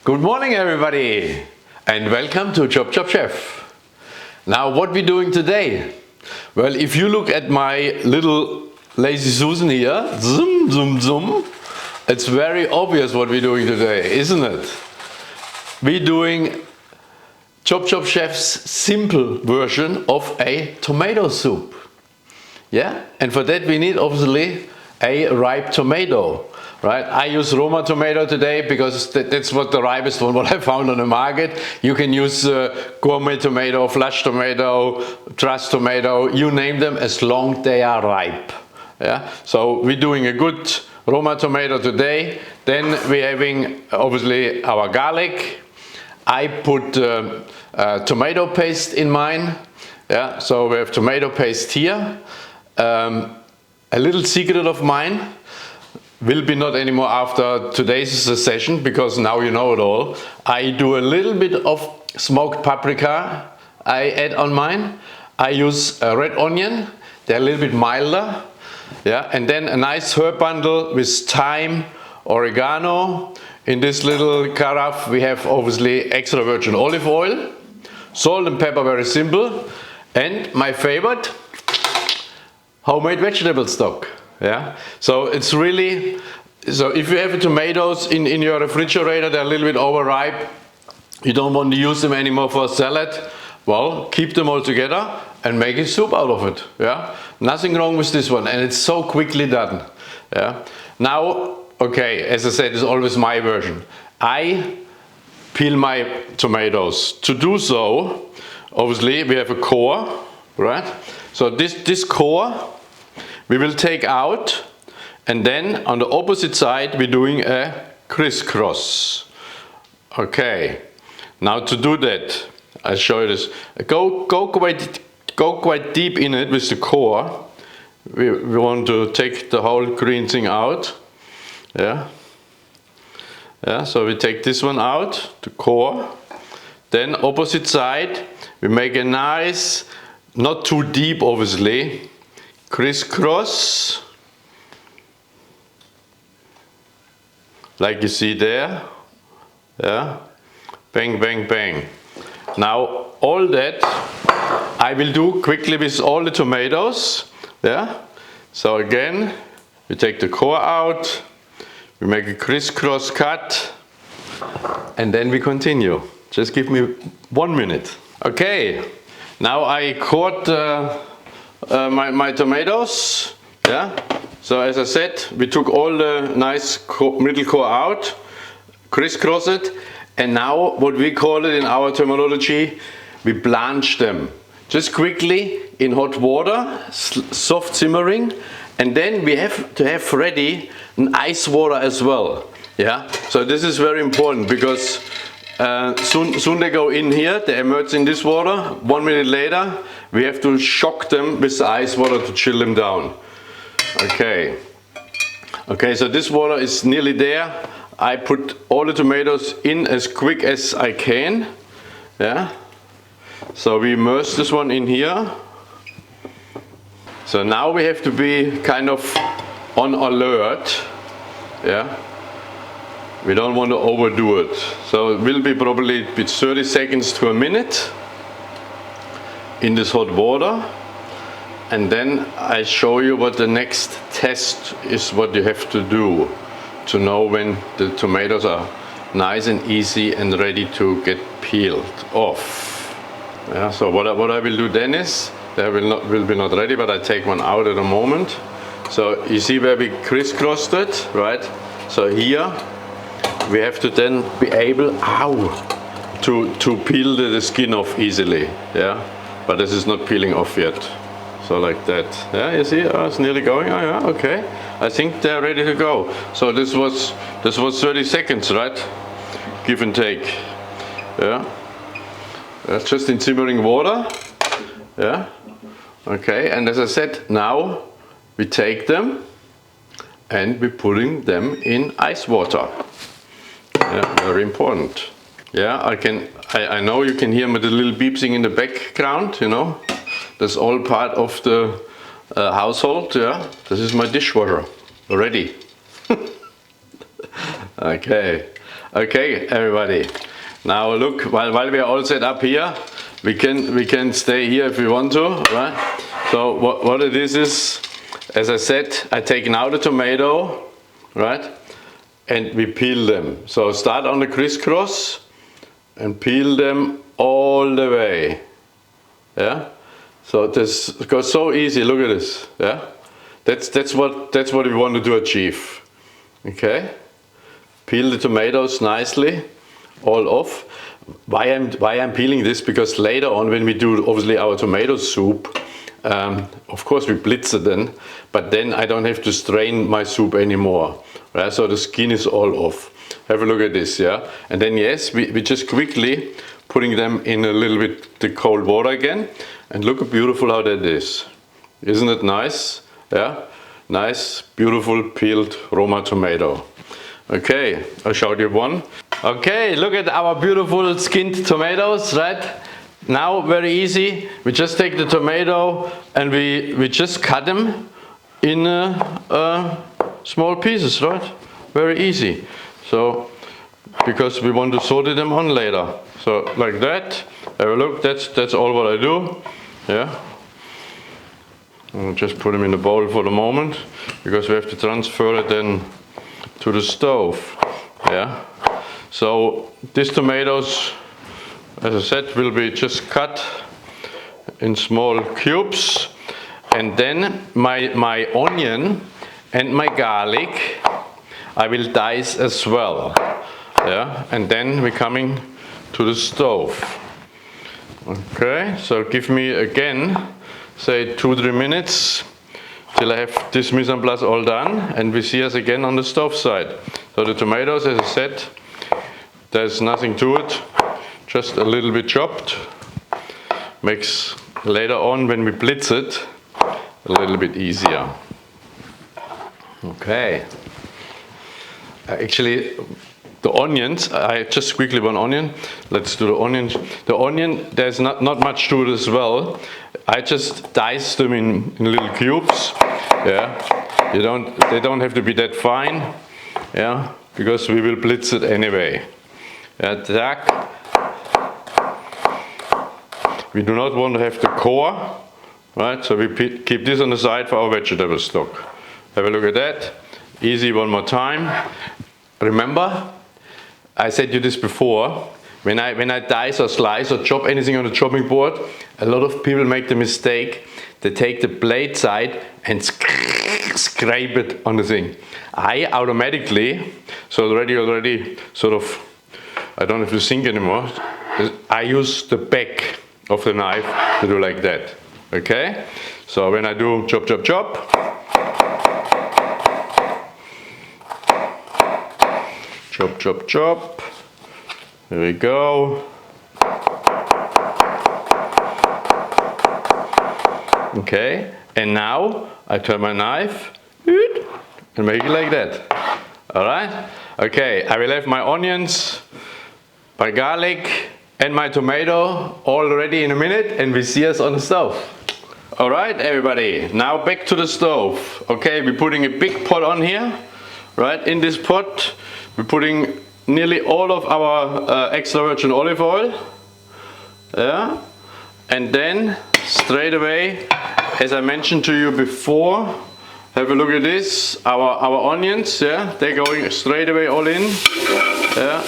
Good morning everybody and welcome to ChopChopChef. Now what we're doing today? Well, if you look at my little lazy Susan here, zoom, zoom, zoom, it's very obvious what we're doing today, isn't it? We're doing ChopChopChef's simple version of a tomato soup. Yeah, and for that we need obviously a ripe tomato. Right, I use Roma tomato today because that's what the ripest one, what I found on the market. You can use gourmet tomato, flush tomato, trust tomato, you name them as long they are ripe. Yeah, so we're doing a good Roma tomato today. Then we're having obviously our garlic. I put tomato paste in mine. Yeah, so we have tomato paste here. A little secret of mine. Will be not anymore after today's session because now you know it all. I do a little bit of smoked paprika I add on mine. I use a red onion, they're a little bit milder. Yeah, and then a nice herb bundle with thyme, oregano. In this little carafe we have obviously extra virgin olive oil, salt and pepper, very simple. And my favorite, homemade vegetable stock. Yeah, so it's really, so if you have tomatoes in your refrigerator, they're a little bit overripe, you don't want to use them anymore for a salad, well, keep them all together and make a soup out of it. Yeah, nothing wrong with this one, and it's so quickly done. Yeah, now, okay, as I said, it's always my version. I peel my tomatoes. To do so, obviously we have a core, right? So this core we will take out, and then on the opposite side we're doing a crisscross. Okay, now to do that, I'll show you this. Go quite deep in it with the core. We want to take the whole green thing out. Yeah, so we take this one out, the core. Then opposite side, we make a nice, not too deep obviously, crisscross, like you see there. Yeah, bang, bang, bang. Now all that I will do quickly with all the tomatoes. Yeah, so again we take the core out, we make a crisscross cut, and then we continue. Just give me 1 minute. Okay, now I cored my tomatoes. Yeah, so as I said, we took all the nice middle core out, crisscross it, and now what we call it in our terminology, we blanch them just quickly in hot water, soft simmering, and then we have to have ready an ice water as well. Yeah, so this is very important because soon they go in here, they emerge in this water. 1 minute later we have to shock them with the ice water to chill them down. Okay, so this water is nearly there. I put all the tomatoes in as quick as I can. Yeah, so we immerse this one in here. So now we have to be kind of on alert. Yeah, we don't want to overdo it. So it will be probably 30 seconds to a minute in this hot water, and then I show you what the next test is, what you have to do to know when the tomatoes are nice and easy and ready to get peeled off. Yeah, so what I will do then is, they will be not ready, but I take one out at a moment. So you see where we crisscrossed it, right? So here we have to then be able to peel the skin off easily. Yeah, but this is not peeling off yet. So like that. Yeah, you see, it's nearly going. Oh yeah, okay. I think they're ready to go. So this was 30 seconds, right? Give and take. Yeah. That's just in simmering water. Yeah. Okay, and as I said, now we take them and we're putting them in ice water. Yeah, very important. Yeah, I know you can hear the little beeping in the background, you know. That's all part of the household. Yeah, this is my dishwasher already. Okay, Okay, everybody. Now look, while we are all set up here, we can stay here if we want to, right? So what it is, as I said, I take now the tomato, right? And we peel them. So start on the crisscross and peel them all the way. Yeah? So this goes so easy, look at this. Yeah? That's what we want to achieve. Okay? Peel the tomatoes nicely, all off. Why I'm peeling this? Because later on, when we do obviously our tomato soup, of course we blitz it then, but then I don't have to strain my soup anymore. Right? So the skin is all off. Have a look at this, yeah? And then yes, we just quickly putting them in a little bit the cold water again, and look how beautiful how that is. Isn't it nice? Yeah? Nice, beautiful peeled Roma tomato. Okay, I'll show you one. Okay, look at our beautiful skinned tomatoes, right? Now, very easy. We just take the tomato and we just cut them in small pieces, right? Very easy. So, because we want to saute them on later. So, like that. Have a look. That's all what I do. Yeah. I'll just put them in the bowl for the moment, because we have to transfer it then to the stove. Yeah. So these tomatoes, as I said, will be just cut in small cubes, and then my onion and my garlic I will dice as well. Yeah, and then we're coming to the stove. Okay, so give me again, say 2-3 minutes till I have this mise en place all done, and we see us again on the stove side. So the tomatoes, as I said, there's nothing to it, just a little bit chopped. Makes later on when we blitz it a little bit easier. Okay. Actually, the onions, I just quickly one onion. Let's do the onions. The onion, there's not much to it as well. I just dice them in little cubes. Yeah, they don't have to be that fine. Yeah, because we will blitz it anyway. Yeah, tack. We do not want to have the core, right? So we keep this on the side for our vegetable stock. Have a look at that. Easy one more time. Remember, I said you this before, when I dice or slice or chop anything on the chopping board, a lot of people make the mistake, they take the blade side and scrape it on the thing. I automatically, so already sort of, I don't have to think anymore, I use the back of the knife to do like that. Okay? So when I do chop, chop, chop, chop, chop, chop. There we go. Okay, and now I turn my knife and make it like that. Alright? Okay, I will have my onions, my garlic and my tomato all ready in a minute, and we see us on the stove. Alright everybody, now back to the stove. Okay, we're putting a big pot on here. Right, in this pot we're putting nearly all of our extra virgin olive oil. Yeah, and then straight away, as I mentioned to you before, have a look at this, our onions, yeah, they're going straight away all in. Yeah,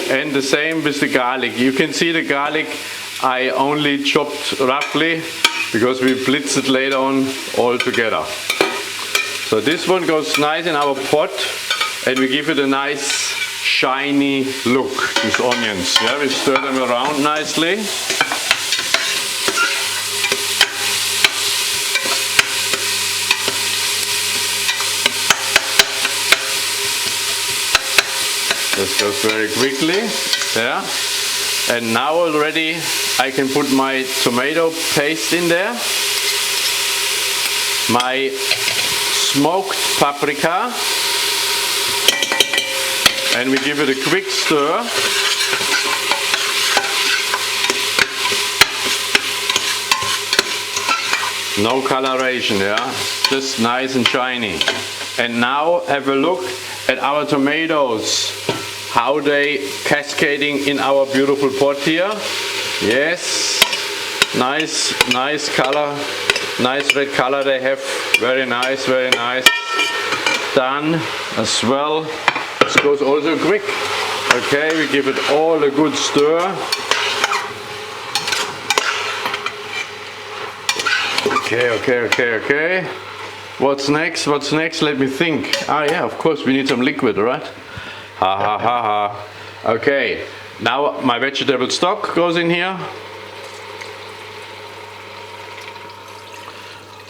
and the same with the garlic. You can see the garlic I only chopped roughly because we blitz it later on all together. So this one goes nice in our pot, and we give it a nice shiny look, these onions. Yeah, we stir them around nicely. This goes very quickly. Yeah. And now already I can put my tomato paste in there, my smoked paprika, and we give it a quick stir. No coloration, yeah, just nice and shiny. And now have a look at our tomatoes, how they cascading in our beautiful pot here. Yes, nice color, nice red color they have. Very nice, very nice. Done as well. This goes also quick. Okay, we give it all a good stir. Okay. What's next? Let me think. Ah yeah, of course we need some liquid, right? Ha. Okay, now my vegetable stock goes in here.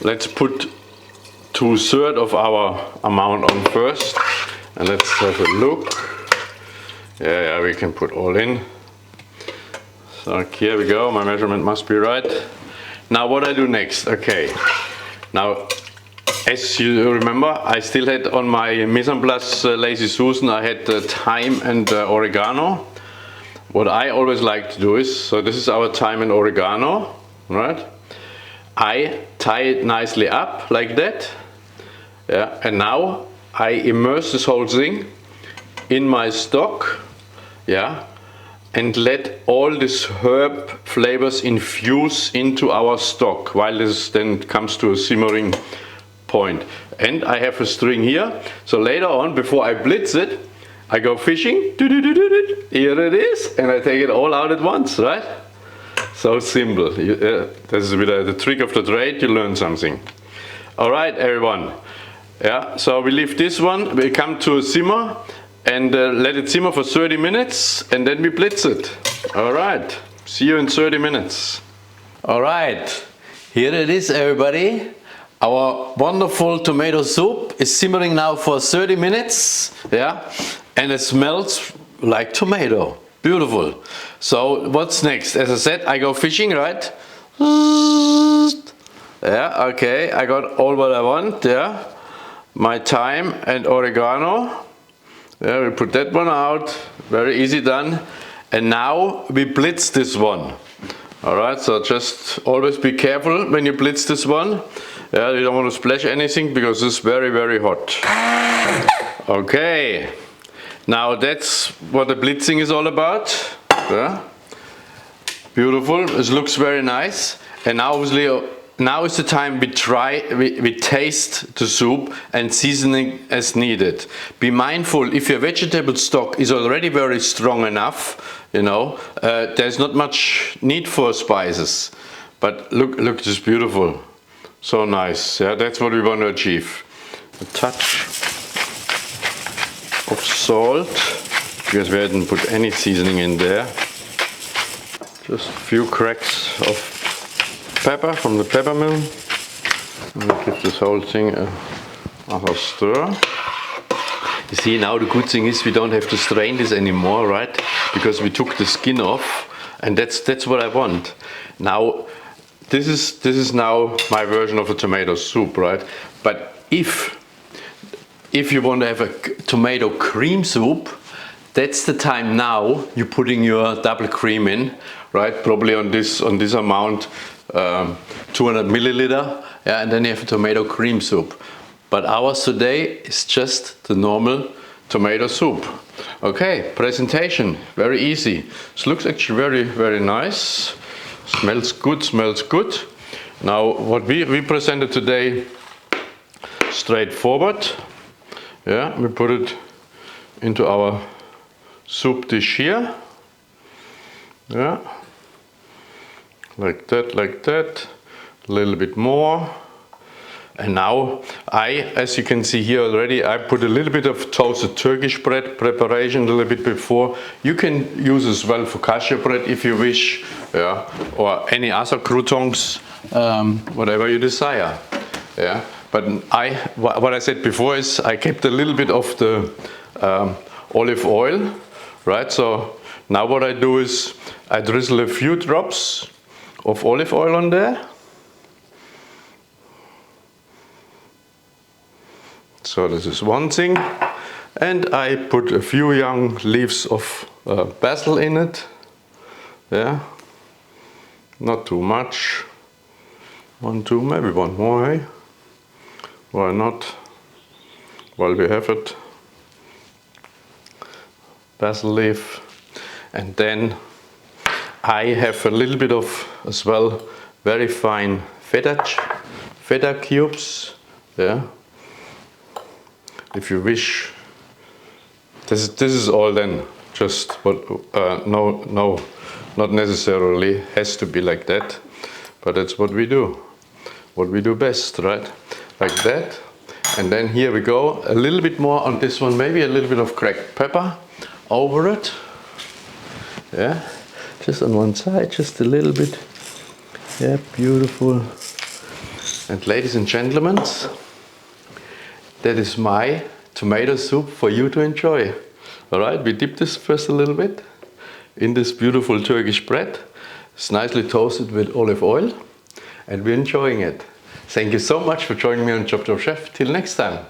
Let's put 2/3 of our amount on first, and let's have a look. Yeah, we can put all in. So here we go, my measurement must be right. Now what I do next, okay. Now, as you remember, I still had on my mise en place Lazy Susan, I had thyme and oregano. What I always like to do is, so this is our thyme and oregano, right? I tie it nicely up like that. Yeah, and now I immerse this whole thing in my stock, yeah, and let all these herb flavors infuse into our stock while this then comes to a simmering point. And I have a string here, so later on, before I blitz it, I go fishing, here it is, and I take it all out at once, right? So simple. This is the trick of the trade, you learn something. All right, everyone. Yeah, so we leave this one, we come to a simmer, and let it simmer for 30 minutes, and then we blitz it. All right, see you in 30 minutes. All right, here it is, everybody. Our wonderful tomato soup is simmering now for 30 minutes, yeah, and it smells like tomato. Beautiful. So what's next? As I said, I go fishing, right? Yeah, okay, I got all what I want, yeah. My thyme and oregano. Yeah, we put that one out. Very easy done. And now we blitz this one. Alright, so just always be careful when you blitz this one. Yeah, you don't want to splash anything because it's very, very hot. Okay. Now that's what the blitzing is all about. Yeah. Beautiful. It looks very nice. And now obviously now is the time we taste the soup and seasoning as needed. Be mindful, if your vegetable stock is already very strong enough, you know, there's not much need for spices. But look, this is beautiful. So nice. Yeah, that's what we want to achieve. A touch of salt, because we hadn't put any seasoning in there. Just a few cracks of pepper from the pepper mill. And we give this whole thing another stir. You see, now the good thing is we don't have to strain this anymore, right? Because we took the skin off, and that's what I want. Now, this is now my version of a tomato soup, right? But if you want to have a tomato cream soup, that's the time now you're putting your double cream in, right? Probably on this amount, 200 milliliter, yeah, and then you have a tomato cream soup. But ours today is just the normal tomato soup. Okay, presentation, very easy. This looks actually very, very nice. Smells good. Now what we presented today, straightforward. Yeah, we put it into our soup dish here. Yeah, like that, a little bit more. And now as you can see here already, I put a little bit of toasted Turkish bread preparation a little bit before. You can use as well focaccia bread if you wish, yeah, or any other croutons, whatever you desire. Yeah, but what I said before is I kept a little bit of the olive oil, right? So now what I do is I drizzle a few drops of olive oil on there. So this is one thing, and I put a few young leaves of basil in it. Yeah, not too much. Maybe one more, eh? Why not? While we have it. basil leaf, and then I have a little bit of as well very fine feta cubes. Yeah, if you wish. This is all then just what no, not necessarily has to be like that, but that's what we do best, right? Like that. And then here we go, a little bit more on this one, maybe a little bit of cracked pepper over it. Yeah, just on one side, just a little bit. Yeah, beautiful. And ladies and gentlemen, that is my tomato soup for you to enjoy. All right, we dip this first a little bit in this beautiful Turkish bread. It's nicely toasted with olive oil, and we're enjoying it. Thank you so much for joining me on ChopChopChef. Till next time.